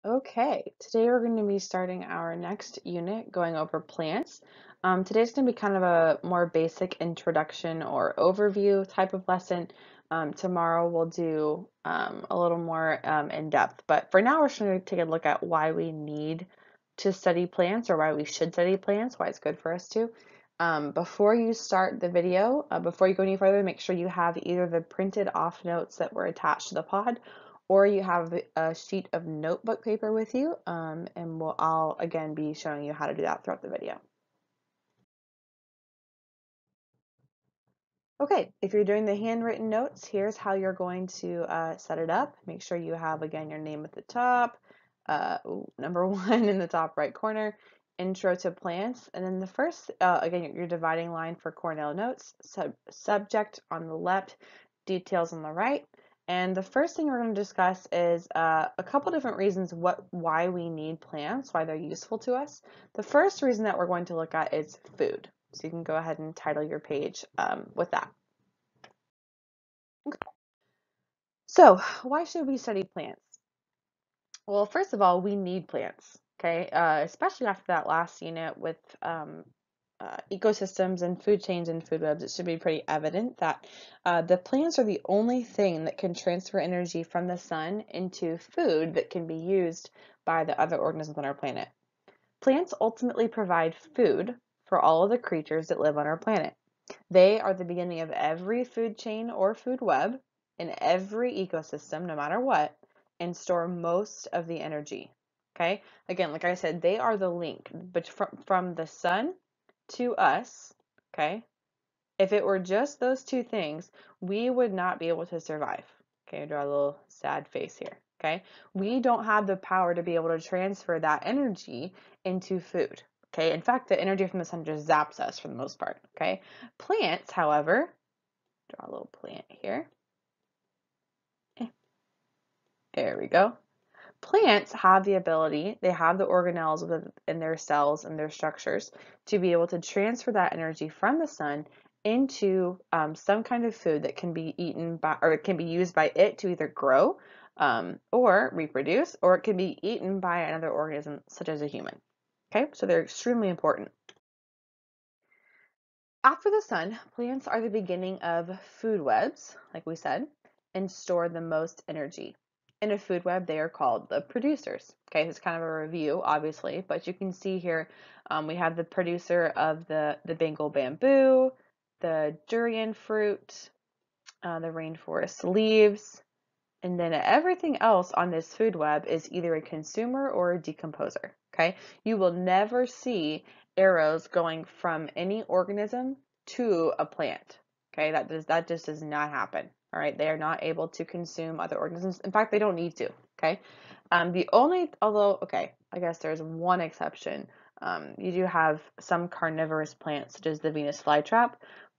Okay, today we're going to be starting our next unit going over plants. Today's going to be kind of a more basic introduction or overview type of lesson. Tomorrow we'll do a little more in depth, but for now we're just going to take a look at why we need to study plants or why we should study plants, why it's good for us to. Before you start the video, before you go any further, make sure you have either the printed off notes that were attached to the pod or you have a sheet of notebook paper with you, and I'll again be showing you how to do that throughout the video. Okay, if you're doing the handwritten notes, here's how you're going to set it up. Make sure you have, again, your name at the top, number one in the top right corner, intro to plants, and then the first, again, your dividing line for Cornell notes, subject on the left, details on the right. And the first thing we're going to discuss is a couple different reasons why we need plants, why they're useful to us. The first reason that we're going to look at is food. So you can go ahead and title your page with that. Okay. So why should we study plants? Well, first of all, we need plants, okay? Especially after that last unit with ecosystems and food chains and food webs, it should be pretty evident that the plants are the only thing that can transfer energy from the sun into food that can be used by the other organisms on our planet. Plants ultimately provide food for all of the creatures that live on our planet. They are the beginning of every food chain or food web in every ecosystem, no matter what, and store most of the energy. Okay? Again, like I said, they are the link but from the sun to us. Okay? If it were just those two things, we would not be able to survive. Okay, I draw a little sad face here. Okay, we don't have the power to be able to transfer that energy into food. Okay, in fact, the energy from the sun just zaps us for the most part. Okay, plants, however, draw a little plant here. There we go. Plants have the ability, they have the organelles in their cells and their structures to be able to transfer that energy from the sun into some kind of food that can be eaten by, or it can be used by it to either grow or reproduce, or it can be eaten by another organism such as a human. Okay, so they're extremely important. After the sun, plants are the beginning of food webs, like we said, and store the most energy. In a food web, they are called the producers. Okay, it's kind of a review, obviously, but you can see here we have the producer of the Bengal bamboo, the durian fruit, the rainforest leaves, and then everything else on this food web is either a consumer or a decomposer. Okay, you will never see arrows going from any organism to a plant. Okay, that just does not happen. All right, they are not able to consume other organisms. In fact, they don't need to. Okay, although okay, I guess there's one exception. You do have some carnivorous plants such as the Venus flytrap,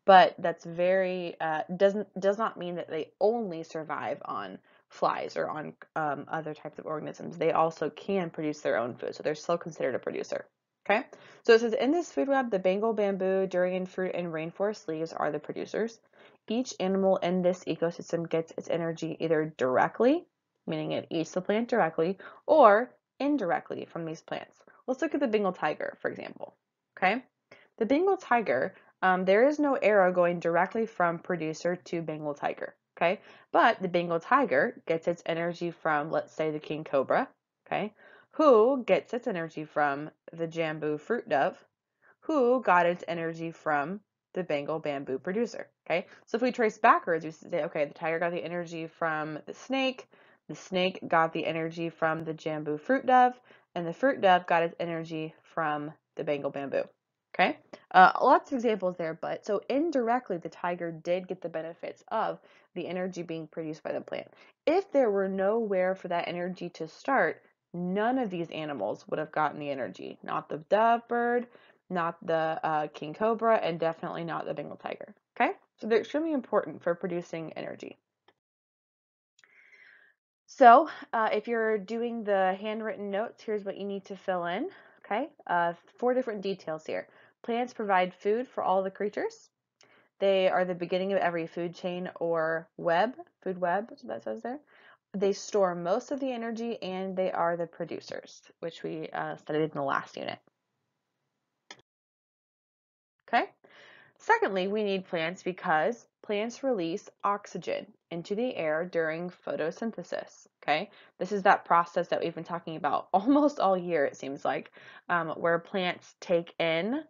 but that's very does not mean that they only survive on flies or on other types of organisms. They also can produce their own food, so they're still considered a producer. Okay, so it says in this food web, the Bengal bamboo, durian fruit, and rainforest leaves are the producers. Each animal in this ecosystem gets its energy either directly, meaning it eats the plant directly, or indirectly from these plants. Let's look at the Bengal tiger, for example. Okay, the Bengal tiger, there is no arrow going directly from producer to Bengal tiger. Okay, but the Bengal tiger gets its energy from, let's say, the king cobra. Okay, who gets its energy from the Jambu fruit dove, who got its energy from the Bengal bamboo producer. Okay, so if we trace backwards, we say, okay, the tiger got the energy from the snake got the energy from the Jambu fruit dove, and the fruit dove got its energy from the Bengal bamboo. Okay, lots of examples there, but so indirectly, the tiger did get the benefits of the energy being produced by the plant. If there were nowhere for that energy to start, none of these animals would have gotten the energy. Not the dove bird, not the king cobra, and definitely not the Bengal tiger. Okay, so they're extremely important for producing energy. So if you're doing the handwritten notes, here's what you need to fill in. Okay, 4 different details here. Plants provide food for all the creatures. They are the beginning of every food chain or web, food web, so that says there. they store most of the energy, and they are the producers, which we studied in the last unit. Okay. Secondly, we need plants because plants release oxygen into the air during photosynthesis. Okay. This is that process that we've been talking about almost all year, it seems like, where plants take in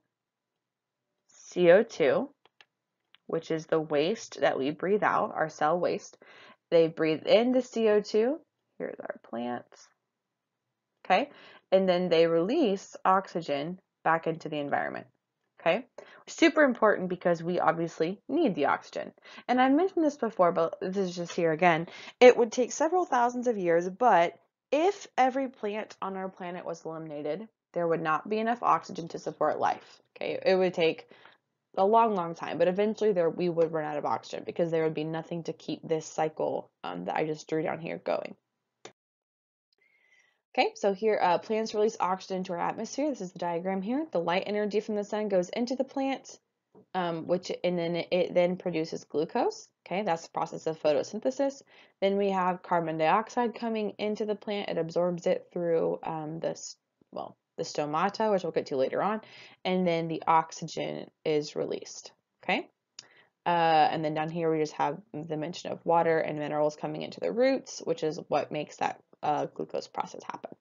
CO2, which is the waste that we breathe out, our cell waste. They breathe in the CO2. Here's our plants. Okay. And then they release oxygen back into the environment. Okay. Super important because we obviously need the oxygen. And I mentioned this before, but this is just here again. It would take several thousands of years, but if every plant on our planet was eliminated, there would not be enough oxygen to support life. Okay. It would take a long, long time, but eventually we would run out of oxygen because there would be nothing to keep this cycle that I just drew down here going. Okay, so here plants release oxygen to our atmosphere. This is the diagram here. The light energy from the sun goes into the plant, and then it then produces glucose. Okay, that's the process of photosynthesis. Then we have carbon dioxide coming into the plant. It absorbs it through the stomata, which we'll get to later on, and then the oxygen is released. Okay. And then down here we just have the mention of water and minerals coming into the roots, which is what makes that glucose process happen.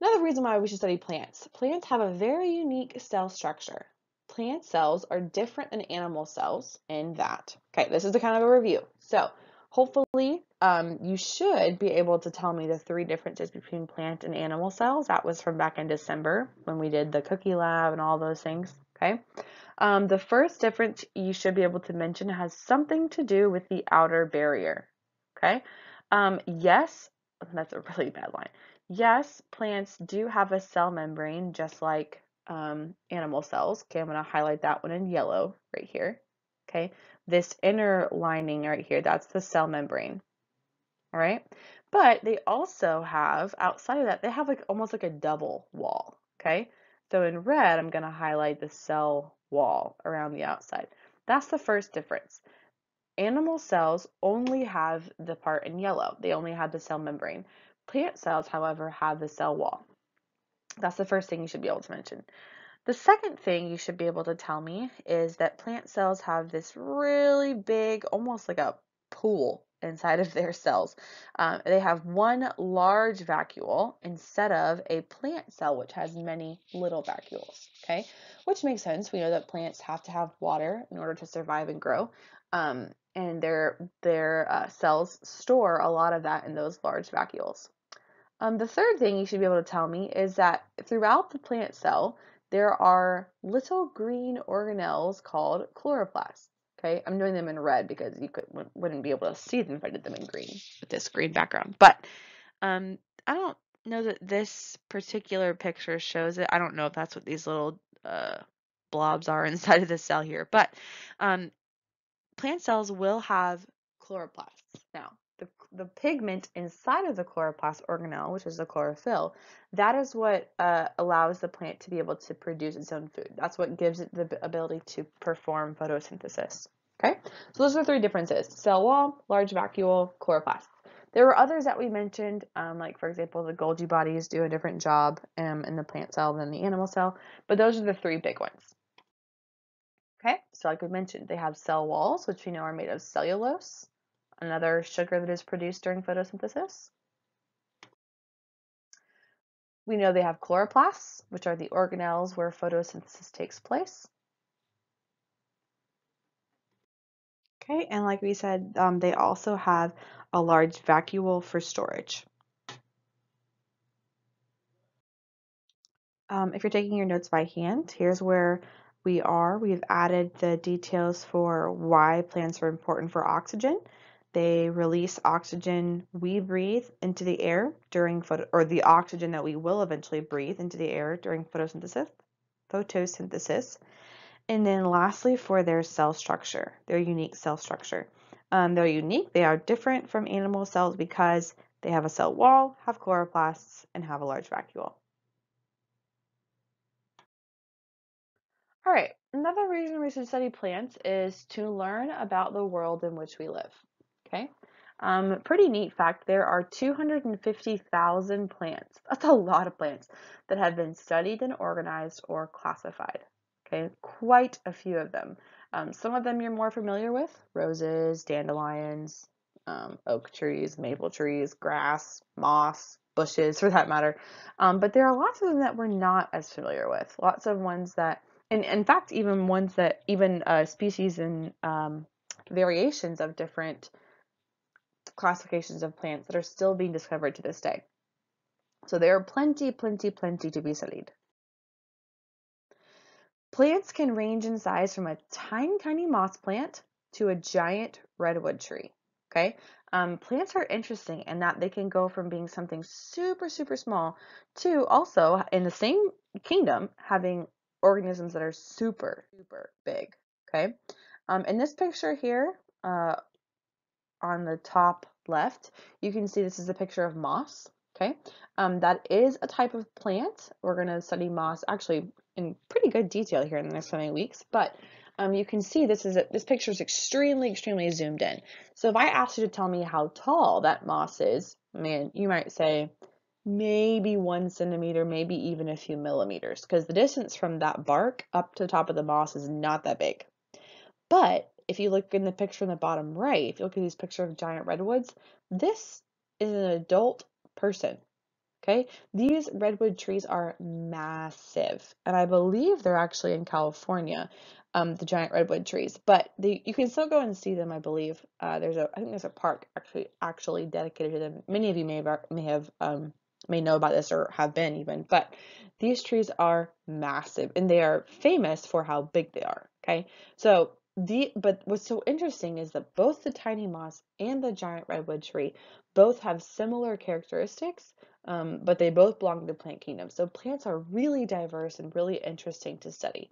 Another reason why we should study plants. Plants have a very unique cell structure. Plant cells are different than animal cells in that. Okay, this is a kind of a review. So hopefully you should be able to tell me the 3 differences between plant and animal cells. That was from back in December when we did the cookie lab and all those things. Okay. The first difference you should be able to mention has something to do with the outer barrier. Okay. Yes, that's a really bad line. Yes, plants do have a cell membrane just like animal cells. Okay, I'm going to highlight that one in yellow right here. Okay, this inner lining right here, that's the cell membrane. All right, but they also have, outside of that, they have like almost like a double wall. Okay, so in red, I'm going to highlight the cell wall around the outside. That's the first difference. Animal cells only have the part in yellow. They only have the cell membrane. Plant cells, however, have the cell wall. That's the first thing you should be able to mention. The second thing you should be able to tell me is that plant cells have this really big, almost like a pool inside of their cells. They have one large vacuole instead of a plant cell, which has many little vacuoles, okay? Which makes sense. We know that plants have to have water in order to survive and grow. And their cells store a lot of that in those large vacuoles. The third thing you should be able to tell me is that throughout the plant cell, there are little green organelles called chloroplasts. Okay, I'm doing them in red because you wouldn't be able to see them if I did them in green with this green background. But I don't know that this particular picture shows it. I don't know if that's what these little blobs are inside of the cell here. But plant cells will have chloroplasts. Now, the pigment inside of the chloroplast organelle, which is the chlorophyll, that is what allows the plant to be able to produce its own food. That's what gives it the ability to perform photosynthesis. Okay, so those are 3 differences: cell wall, large vacuole, chloroplast. There were others that we mentioned, like for example, the Golgi bodies do a different job in the plant cell than the animal cell, but those are the 3 big ones. Okay, so like we mentioned, they have cell walls, which we know are made of cellulose, another sugar that is produced during photosynthesis. We know they have chloroplasts, which are the organelles where photosynthesis takes place. Okay, and like we said, they also have a large vacuole for storage. If you're taking your notes by hand, here's where we are. We've added the details for why plants are important for oxygen. They release oxygen we breathe into the air during or the oxygen that we will eventually breathe into the air during photosynthesis. And then lastly, for their cell structure, their unique cell structure. They're unique. They are different from animal cells because they have a cell wall, have chloroplasts, and have a large vacuole. All right, another reason we should study plants is to learn about the world in which we live. Okay. Pretty neat fact, there are 250,000 plants. That's a lot of plants that have been studied and organized or classified. Okay, quite a few of them. Some of them you're more familiar with, roses, dandelions, oak trees, maple trees, grass, moss, bushes for that matter. But there are lots of them that we're not as familiar with. Lots of ones that, and in fact, even ones that, even species and variations of different classifications of plants that are still being discovered to this day. So there are plenty to be studied. Plants can range in size from a tiny moss plant to a giant redwood tree. Okay, plants are interesting in that they can go from being something super small to also in the same kingdom having organisms that are super big. Okay, in this picture here, on the top left, you can see this is a picture of moss. Okay, that is a type of plant. We're going to study moss actually in pretty good detail here in the next coming weeks, but you can see this picture is extremely zoomed in. So if I asked you to tell me how tall that moss is, man, you might say maybe 1 centimeter, maybe even a few millimeters, because the distance from that bark up to the top of the moss is not that big. But if you look in the picture in the bottom right, if you look at these picture of giant redwoods, this is an adult person. Okay, these redwood trees are massive, and I believe they're actually in California, the giant redwood trees. But you can still go and see them. I believe I think there's a park actually dedicated to them. Many of you may know about this or have been even. But these trees are massive, and they are famous for how big they are. Okay, so but what's so interesting is that both the tiny moss and the giant redwood tree both have similar characteristics, but they both belong to the plant kingdom. So plants are really diverse and really interesting to study.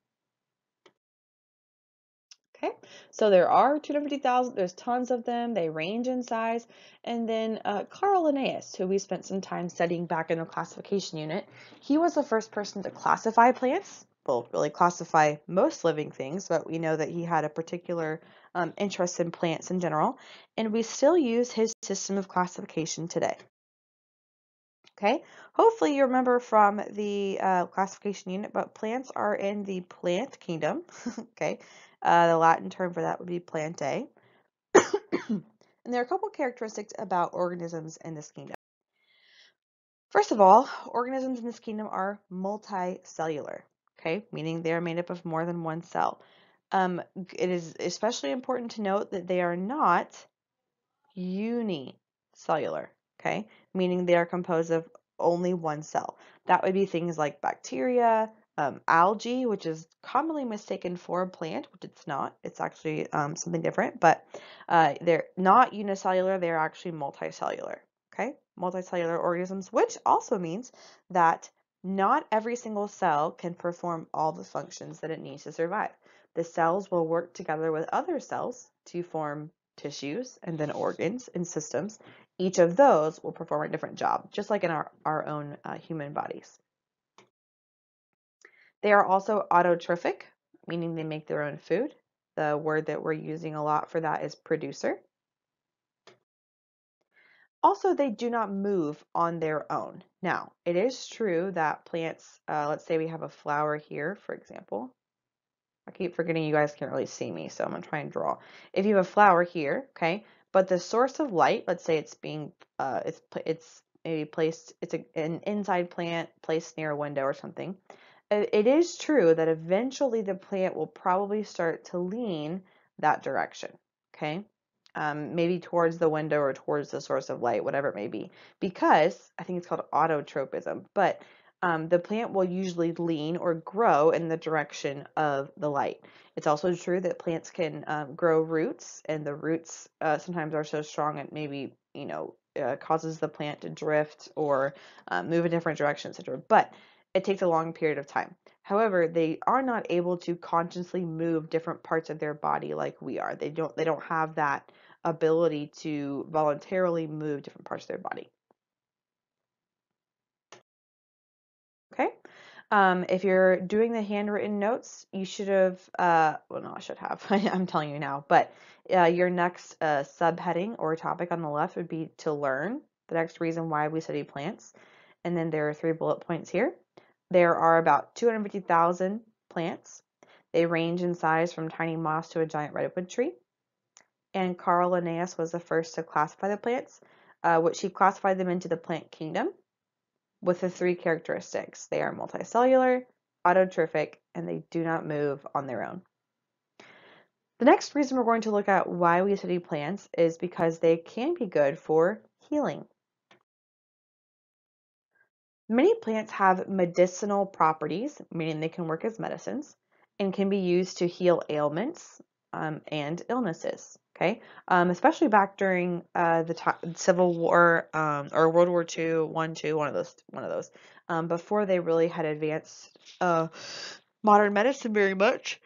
Okay, so there are 250,000, there's tons of them, they range in size. And then Carl Linnaeus, who we spent some time studying back in the classification unit, he was the first person to classify plants, well, really classify most living things, but we know that he had a particular interest in plants in general, and we still use his system of classification today. Okay, hopefully you remember from the classification unit, but plants are in the plant kingdom. Okay, the Latin term for that would be plantae. And there are a couple characteristics about organisms in this kingdom. First of all, organisms in this kingdom are multicellular, okay, meaning they are made up of more than one cell. It is especially important to note that they are not unicellular, okay, meaning they are composed of only one cell. That would be things like bacteria, algae, which is commonly mistaken for a plant, which it's not. It's actually something different, but they're not unicellular, they're actually multicellular, okay? Multicellular organisms, which also means that not every single cell can perform all the functions that it needs to survive. The cells will work together with other cells to form tissues and then organs and systems. Each of those will perform a different job, just like in our own human bodies. They are also autotrophic, meaning they make their own food. The word that we're using a lot for that is producer. Also, they do not move on their own. Now, it is true that plants, let's say we have a flower here, for example. I keep forgetting you guys can't really see me, so I'm going to try and draw. If you have a flower here, okay, but the source of light, let's say it's being, it's maybe placed, an inside plant placed near a window or something. It is true that eventually the plant will probably start to lean that direction, okay? Maybe towards the window or towards the source of light, whatever it may be, because I think it's called autotropism, but the plant will usually lean or grow in the direction of the light. It's also true that plants can grow roots, and the roots sometimes are so strong it maybe, causes the plant to drift or move a different direction, etc. But it takes a long period of time. However, they are not able to consciously move different parts of their body like we are. They don't have that ability to voluntarily move different parts of their body. Okay, If you're doing the handwritten notes, you should have, well, no, I should have. I'm telling you now, but your next subheading or topic on the left would be to learn, the next reason why we study plants. And then there are 3 bullet points here. There are about 250,000 plants. They range in size from tiny moss to a giant redwood tree. And Carl Linnaeus was the first to classify the plants, which he classified them into the plant kingdom with the 3 characteristics. They are multicellular, autotrophic, and they do not move on their own. The next reason we're going to look at why we study plants is because they can be good for healing. Many plants have medicinal properties, meaning they can work as medicines, and can be used to heal ailments and illnesses. Okay, especially back during the Civil War or World War II, one of those, before they really had advanced modern medicine very much.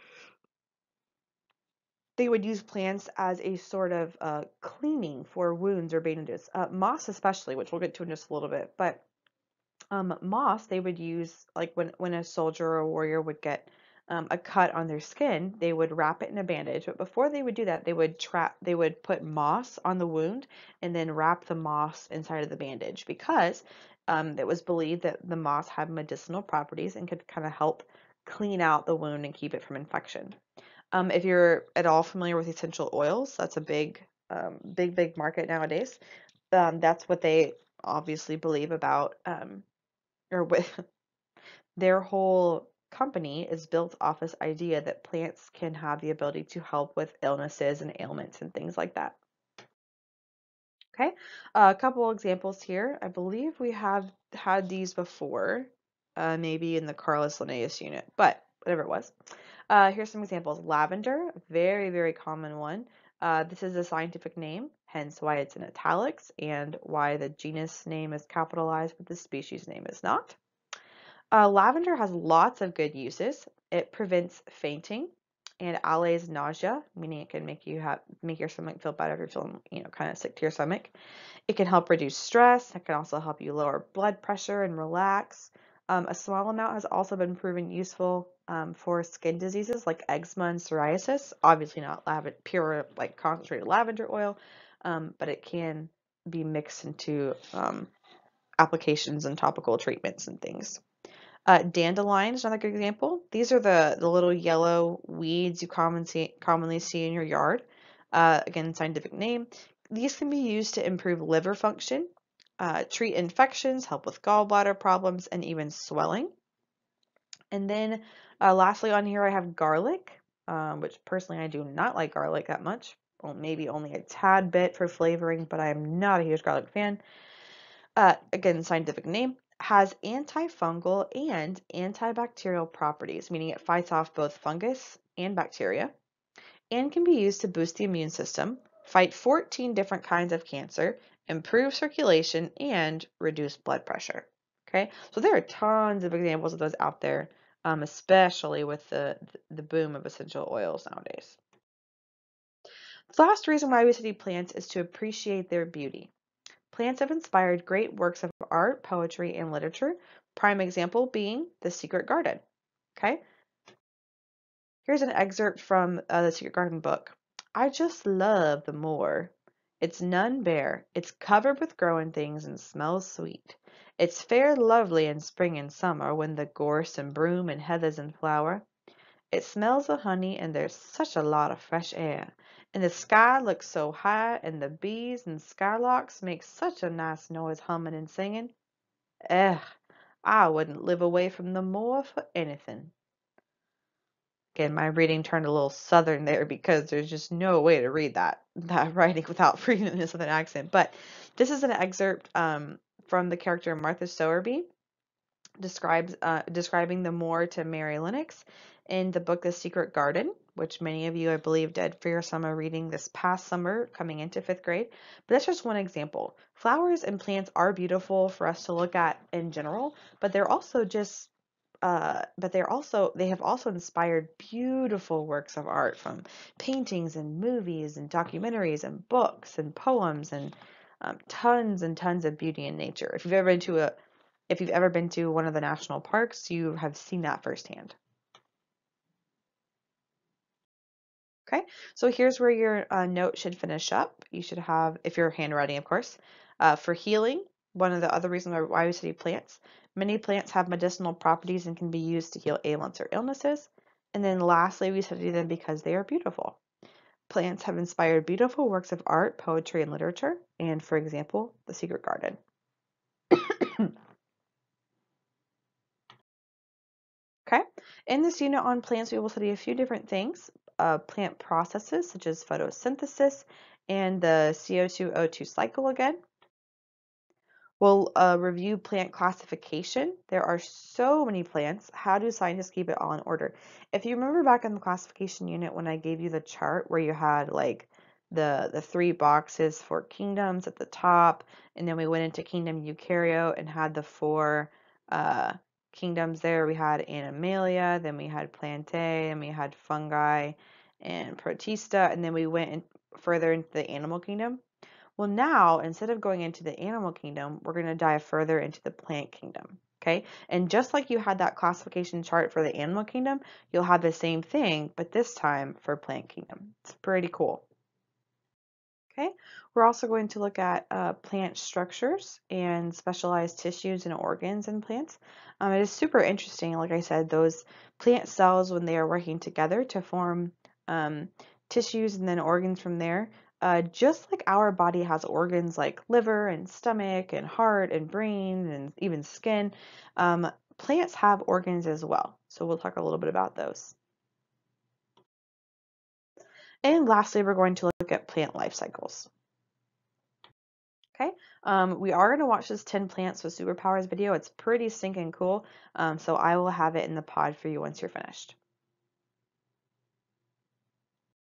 They would use plants as a sort of cleaning for wounds or bandages. Moss especially, which we'll get to in just a little bit, but moss they would use like when a soldier or a warrior would get a cut on their skin, they would wrap it in a bandage. But before they would do that, they would put moss on the wound and then wrap the moss inside of the bandage because it was believed that the moss had medicinal properties and could kind of help clean out the wound and keep it from infection. If you're at all familiar with essential oils, that's a big market nowadays. That's what they obviously believe about or with their whole company is built off this idea that plants can have the ability to help with illnesses and ailments and things like that. Okay, a couple examples here. I believe we have had these before, maybe in the Carolus Linnaeus unit, but whatever it was. Here's some examples. Lavender, very common one. This is a scientific name, hence why it's in italics and why the genus name is capitalized, but the species name is not. Lavender has lots of good uses. It prevents fainting and allays nausea, meaning it can make your stomach feel better if you're feeling, kind of sick to your stomach. It can help reduce stress. It can also help you lower blood pressure and relax. A small amount has also been proven useful for skin diseases like eczema and psoriasis. Obviously not pure like concentrated lavender oil, but it can be mixed into applications and topical treatments and things. Dandelion is another good example. These are the little yellow weeds you commonly see in your yard. Again, scientific name. These can be used to improve liver function, treat infections, help with gallbladder problems, and even swelling. And then lastly on here I have garlic, which personally I do not like garlic that much. Well, maybe only a tad bit for flavoring, but I am not a huge garlic fan. Again, scientific name, has antifungal and antibacterial properties, meaning it fights off both fungus and bacteria, and can be used to boost the immune system, fight 14 different kinds of cancer, improve circulation, and reduce blood pressure. Okay, so there are tons of examples of those out there, especially with the boom of essential oils nowadays. The last reason why we study plants is to appreciate their beauty. Plants have inspired great works of art, poetry, and literature, prime example being The Secret Garden. Okay, here's an excerpt from The Secret Garden book. I just love the moor. It's none bare, it's covered with growing things and smells sweet. It's fair lovely in spring and summer when the gorse and broom and heather's in flower. It smells of honey and there's such a lot of fresh air. And the sky looks so high and the bees and skylarks make such a nice noise humming and singing. Ugh, I wouldn't live away from the moor for anything. Again, my reading turned a little southern there because there's just no way to read that writing without reading it in a southern accent. But this is an excerpt from the character Martha Sowerby describing the moor to Mary Lennox in the book The Secret Garden, which many of you, I believe, did for your summer reading this past summer coming into 5th grade. But that's just one example. Flowers and plants are beautiful for us to look at in general, but they're also they have also inspired beautiful works of art from paintings and movies and documentaries and books and poems and tons of beauty in nature. If you've ever been to If you've ever been to one of the national parks, you have seen that firsthand. Okay, so here's where your note should finish up. You should have, if you're handwriting, of course, for healing, one of the other reasons why we study plants, many plants have medicinal properties and can be used to heal ailments or illnesses. And then lastly, we study them because they are beautiful. Plants have inspired beautiful works of art, poetry, and literature, and for example, The Secret Garden. Okay, in this unit on plants, we will study a few different things, plant processes such as photosynthesis and the CO2 O2 cycle again. We'll review plant classification. There are so many plants. How do scientists keep it all in order? If you remember back in the classification unit when I gave you the chart where you had like the three boxes for kingdoms at the top, and then we went into kingdom eukaryote and had the four uh, kingdoms there. We had Animalia, then we had Plantae, and we had fungi and Protista, and then we went further into the animal kingdom. Well, now, instead of going into the animal kingdom, we're going to dive further into the plant kingdom. Okay, and just like you had that classification chart for the animal kingdom, you'll have the same thing, but this time for plant kingdom. It's pretty cool. Okay, we're also going to look at plant structures and specialized tissues and organs in plants. It is super interesting, like I said, those plant cells when they are working together to form um, tissues and then organs from there. Just like our body has organs like liver and stomach and heart and brain and even skin, plants have organs as well. So we'll talk a little bit about those. And lastly, we're going to look at plant life cycles. Okay, we are going to watch this 10 plants with superpowers video. It's pretty stinking cool. So I will have it in the pod for you once you're finished.